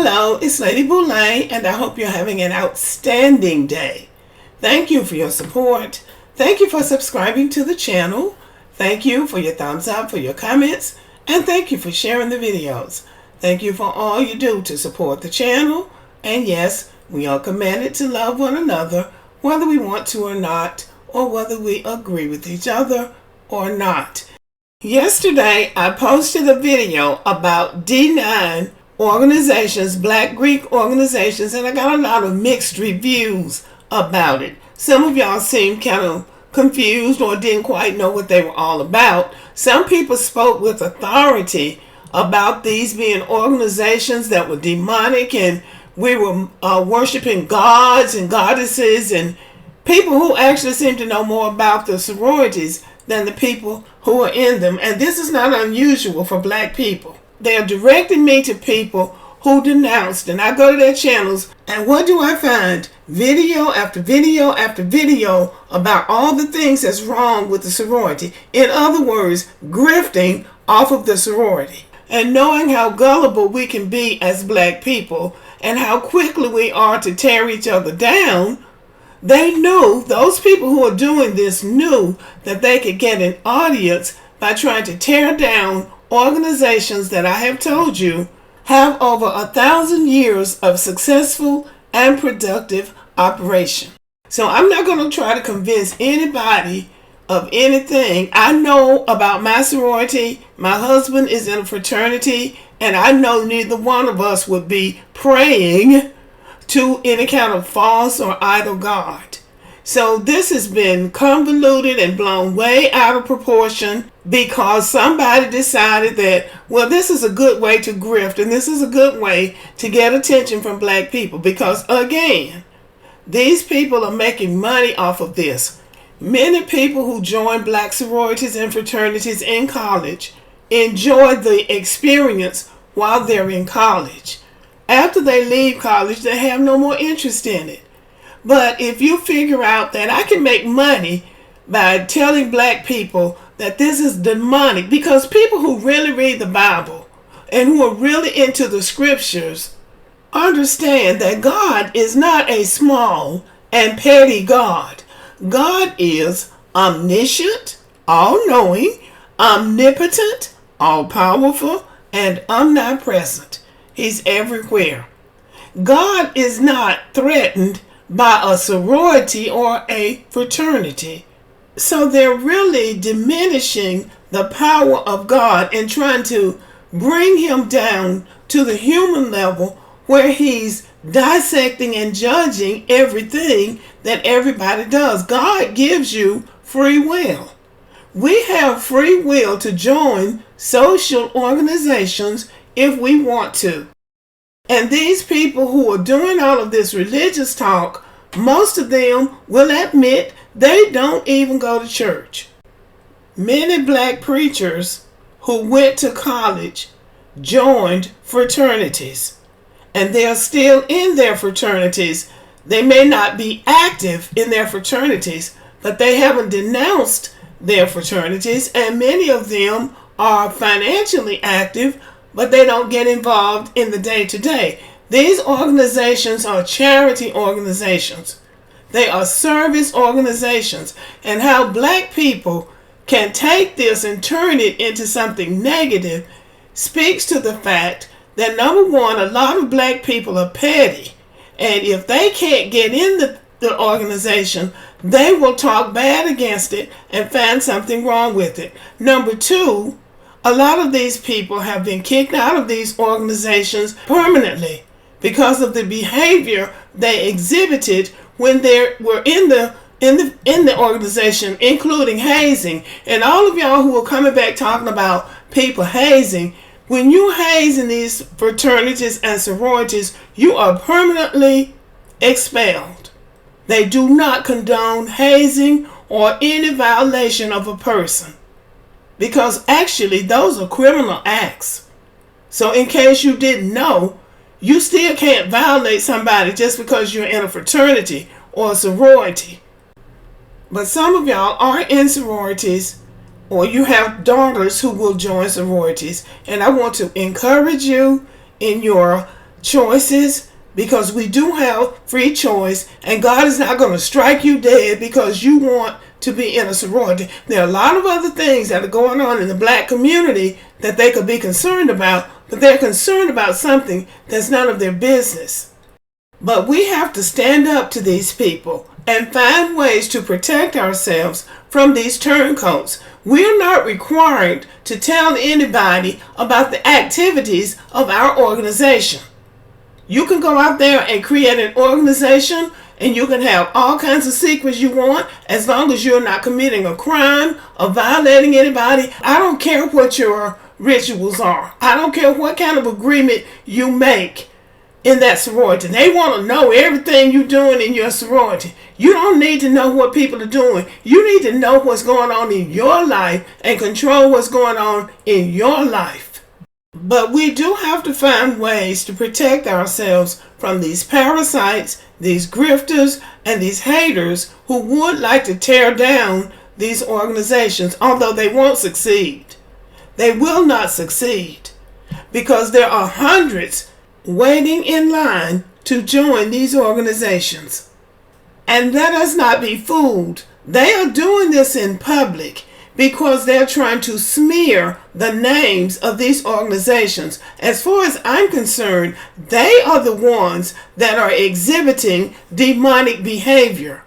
Hello, it's Lady Boulay, and I hope you're having an outstanding day. Thank you for your support. Thank you for subscribing to the channel. Thank you for your thumbs up, for your comments, and thank you for sharing the videos. Thank you for all you do to support the channel. And yes, we are commanded to love one another, whether we want to or not, or whether we agree with each other or not. Yesterday, I posted a video about D9 organizations, Black Greek organizations, and I got a lot of mixed reviews about it. Some of y'all seemed kind of confused or didn't quite know what they were all about. Some people spoke with authority about these being organizations that were demonic, and we were worshiping gods and goddesses, and people who actually seem to know more about the sororities than the people who are in them. And this is not unusual for Black people. They are directing me to people who denounced, and I go to their channels, and what do I find? Video after video after video about all the things that's wrong with the sorority. In other words, grifting off of the sorority. And knowing how gullible we can be as Black people and how quickly we are to tear each other down, they knew, those people who are doing this knew that they could get an audience by trying to tear down organizations that I have told you have over 1,000 years of successful and productive operation. So I'm not going to try to convince anybody of anything. I know about my sorority. My husband is in a fraternity, and I know neither one of us would be praying to any kind of false or idol god. So this has been convoluted and blown way out of proportion because somebody decided that, well, this is a good way to grift and this is a good way to get attention from Black people, because again, these people are making money off of this. Many people who join Black sororities and fraternities in college enjoy the experience while they're in college. After they leave college, they have no more interest in it. But if you figure out that I can make money by telling Black people that this is demonic, because people who really read the Bible and who are really into the scriptures understand that God is not a small and petty God. God is omniscient, all-knowing, omnipotent, all-powerful, and omnipresent. He's everywhere. God is not threatened by a sorority or a fraternity. So they're really diminishing the power of God and trying to bring him down to the human level where he's dissecting and judging everything that everybody does. God gives you free will. We have free will to join social organizations if we want to. And these people who are doing all of this religious talk, most of them will admit they don't even go to church. Many Black preachers who went to college joined fraternities, and they're still in their fraternities. They may not be active in their fraternities, but they haven't denounced their fraternities, and many of them are financially active, but they don't get involved in the day-to-day. These organizations are charity organizations. They are service organizations. And how Black people can take this and turn it into something negative speaks to the fact that, number one, a lot of Black people are petty. And if they can't get in the organization, they will talk bad against it and find something wrong with it. Number two, a lot of these people have been kicked out of these organizations permanently because of the behavior they exhibited when they were in the organization, including hazing. And all of y'all who are coming back talking about people hazing, when you haze in these fraternities and sororities, you are permanently expelled. They do not condone hazing or any violation of a person, because actually those are criminal acts. So in case you didn't know, you still can't violate somebody just because you're in a fraternity or a sorority. But some of y'all are in sororities, or you have daughters who will join sororities, and I want to encourage you in your choices, because we do have free choice, and God is not going to strike you dead because you want to be in a sorority. There are a lot of other things that are going on in the black community that they could be concerned about, but they're concerned about something that's none of their business. But we have to stand up to these people and find ways to protect ourselves from these turncoats. We're not required to tell anybody about the activities of our organization. You can go out there and create an organization, and you can have all kinds of secrets you want, as long as you're not committing a crime or violating anybody. I don't care what your rituals are. I don't care what kind of agreement you make in that sorority. They want to know everything you're doing in your sorority. You don't need to know what people are doing. You need to know what's going on in your life and control what's going on in your life. But we do have to find ways to protect ourselves from these parasites, these grifters, and these haters who would like to tear down these organizations, although they won't succeed. They will not succeed, because there are hundreds waiting in line to join these organizations. And let us not be fooled. They are doing this in public because they're trying to smear the names of these organizations. As far as I'm concerned, they are the ones that are exhibiting demonic behavior,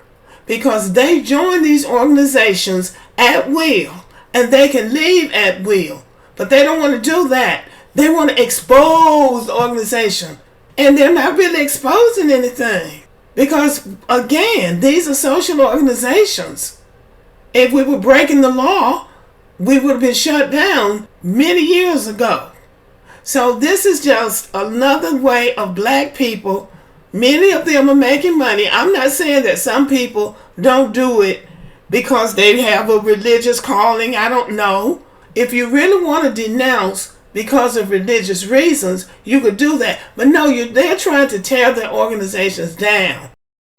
because they join these organizations at will, and they can leave at will. But they don't want to do that. They want to expose the organization. And they're not really exposing anything, because, again, these are social organizations. If we were breaking the law, we would have been shut down many years ago. So this is just another way of black people. Many of them are making money. I'm not saying that some people don't do it because they have a religious calling. I don't know. If you really want to denounce because of religious reasons, you could do that. But no, they're trying to tear their organizations down.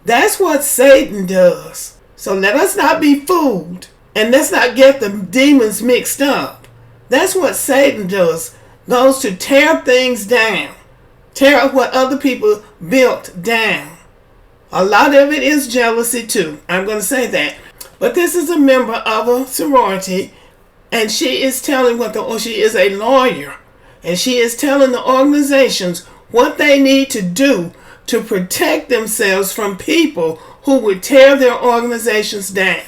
That's what Satan does. So let us not be fooled, and let's not get the demons mixed up. That's what Satan does. Goes to tear things down. Tear up what other people built down. A lot of it is jealousy too. I'm going to say that. But this is a member of a sorority, and she is telling she is a lawyer, and she is telling the organizations what they need to do to protect themselves from people who would tear their organizations down.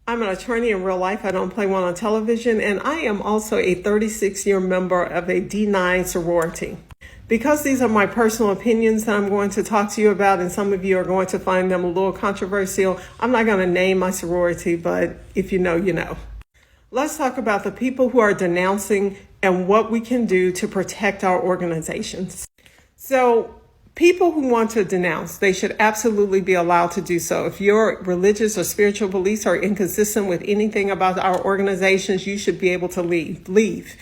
I'm an attorney in real life. I don't play one on television, and I am also a 36-year member of a D9 sorority. Because these are my personal opinions that I'm going to talk to you about, and some of you are going to find them a little controversial, I'm not going to name my sorority, but if you know, you know. Let's talk about the people who are denouncing and what we can do to protect our organizations. So, people who want to denounce, they should absolutely be allowed to do so. If your religious or spiritual beliefs are inconsistent with anything about our organizations, you should be able to leave.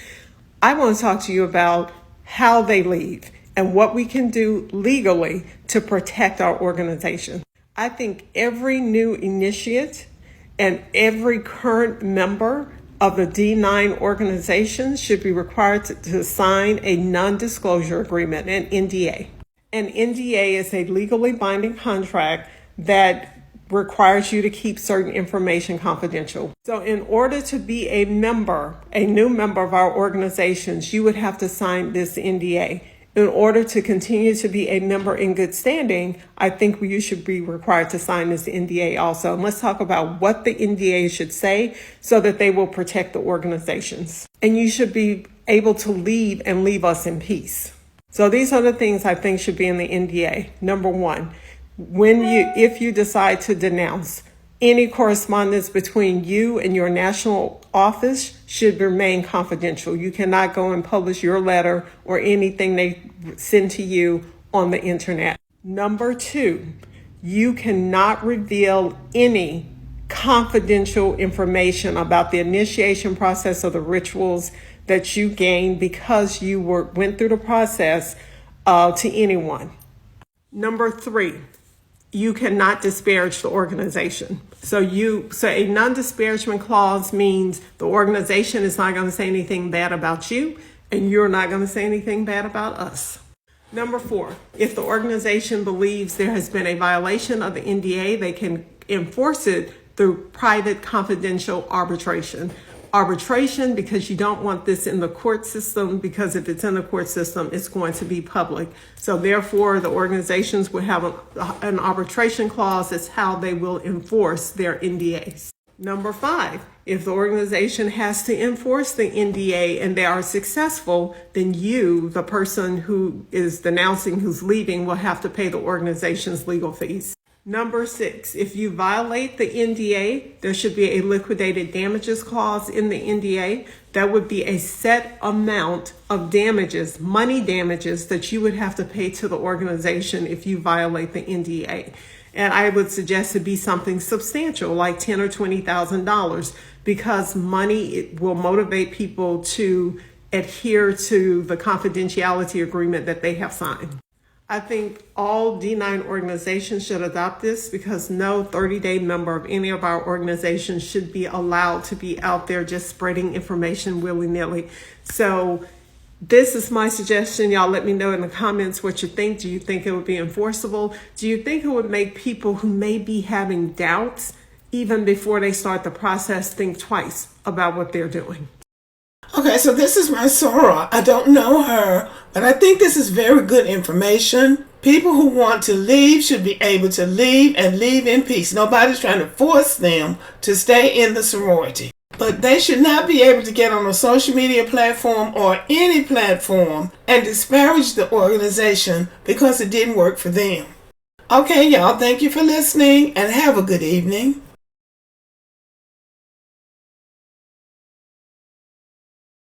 I want to talk to you about how they leave and what we can do legally to protect our organization. I think every new initiate and every current member of the D9 organization should be required to sign a non-disclosure agreement, an NDA. An NDA is a legally binding contract that requires you to keep certain information confidential. So in order to be a new member of our organizations, you would have to sign this NDA. In order to continue to be a member in good standing, I think you should be required to sign this NDA also. And let's talk about what the NDA should say so that they will protect the organizations. And you should be able to leave and leave us in peace. So these are the things I think should be in the NDA. Number one, if you decide to denounce, any correspondence between you and your national office should remain confidential. You cannot go and publish your letter or anything they send to you on the internet. Number two, you cannot reveal any confidential information about the initiation process or the rituals that you gained because you went through the process to anyone. Number three, you cannot disparage the organization. So a non-disparagement clause means the organization is not going to say anything bad about you, and you're not going to say anything bad about us. Number 4, if the organization believes there has been a violation of the NDA, they can enforce it through private confidential arbitration. Arbitration, because you don't want this in the court system, because if it's in the court system, it's going to be public. So therefore, the organizations will have an arbitration clause. That's how they will enforce their NDAs. Number 5, if the organization has to enforce the NDA and they are successful, then you, the person who is denouncing, who's leaving, will have to pay the organization's legal fees. Number 6, if you violate the NDA, there should be a liquidated damages clause in the NDA. That would be a set amount of damages, money damages, that you would have to pay to the organization if you violate the NDA. And I would suggest it be something substantial, like $10,000 or $20,000, because money will motivate people to adhere to the confidentiality agreement that they have signed. I think all D9 organizations should adopt this, because no 30-day member of any of our organizations should be allowed to be out there just spreading information willy-nilly. So this is my suggestion. Y'all let me know in the comments what you think. Do you think it would be enforceable? Do you think it would make people who may be having doubts, even before they start the process, think twice about what they're doing? Okay, so this is my Sora. I don't know her, but I think this is very good information. People who want to leave should be able to leave, and leave in peace. Nobody's trying to force them to stay in the sorority. But they should not be able to get on a social media platform or any platform and disparage the organization because it didn't work for them. Okay, y'all, thank you for listening and have a good evening.